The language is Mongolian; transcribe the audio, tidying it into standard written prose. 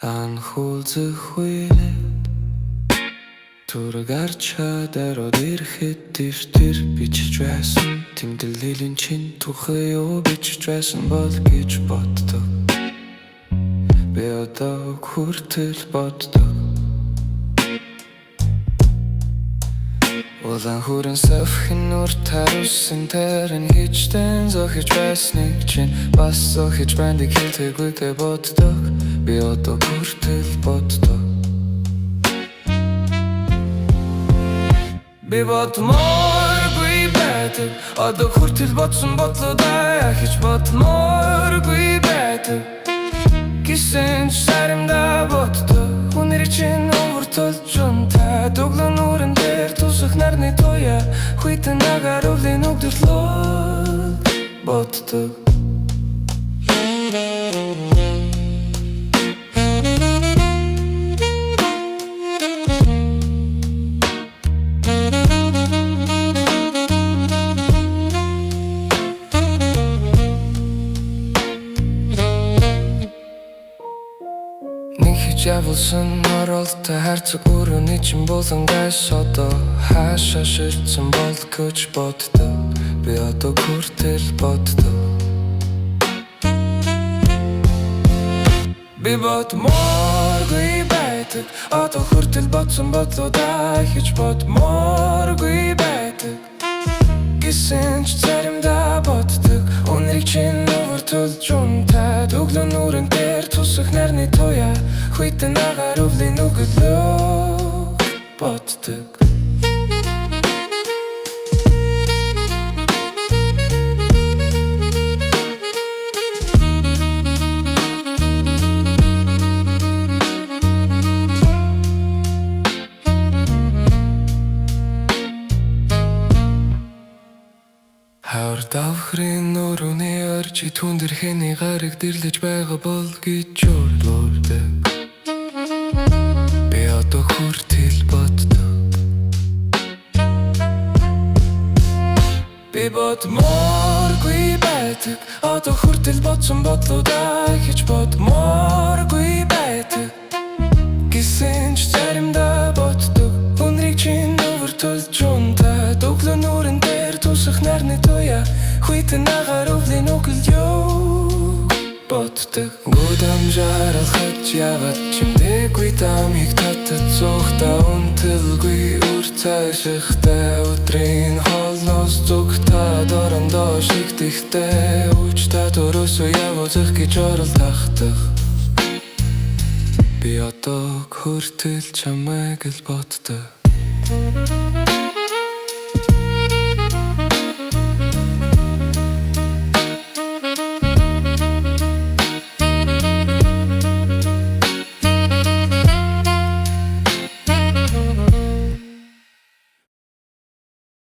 Анхуулзахуйне Тургарчадароо ирэхэд дэвтэр бичиж байсан. Тэмдэглэлийн чин тухай юу бичиж байсан бол гэж боддог. Би одоо хүртэл боддог. Улаан хүрэн савхин нүр тарусан тэрэн хичтэн зохиж байсныг чинь бас зохиж бандыг хэлтэйгүйтэй боддог. Би одоо хүртэл боддог. Би бодмооргүй байдаг. Одоо хүртэл бодсон бодлоо хич бодмооргүй байдаг. Гэсэн ч саримдаа боддог. Хүнэр чинь өвөртөлж унтаа. Дуглан нүрэн дээр тусах нарны тоя. Хүйтэн агаар өвлийн өгдөрлөө боддог. Явуулсан оролтой харцаг өрөөний чин болон гайс одоо хаашаа ширдсэн бол гэж боддог. Би одоо хүртэл боддог. Би бодмооргүй байдаг. Одоо хүртэл бодсон бодлоо хич бодмооргүй байдаг. Гэсэн ч заримдаа боддог. Өнрийг чинь өвөртөлж унтаад өглөө нүрэн дээр тусах нарны тоя. Хүйтэн агаар өвлийн өгөлөө боддог. Хавар давхрын өрөөний орчи түндэр хэний гарыг дэрлэж байгаа бол гэж орлоордог. Би одоо хүртэл боддог. Би бодмооргүй байдаг. Одоо хүртэл бодсон бодлоо хич бодмооргүй байдаг. Гэсэн ч заримдаа боддог. Өнрийг чинь өвөртөлж унтаад өглөө нүрэн дээр тусах нарны тоя. Хүйтэн агаар өвлийн өгөлөө боддог. Гудамжааралхаж яваад чимдэггүй дамыг татад зуухта унтэлгүй үр цаашихтай өдрийн холноос зүгтад орондоо шигдэхтэй үуч та төрөөсөө явуулах гэж оролдох. Би одоо хүртэл чамайг л боддог.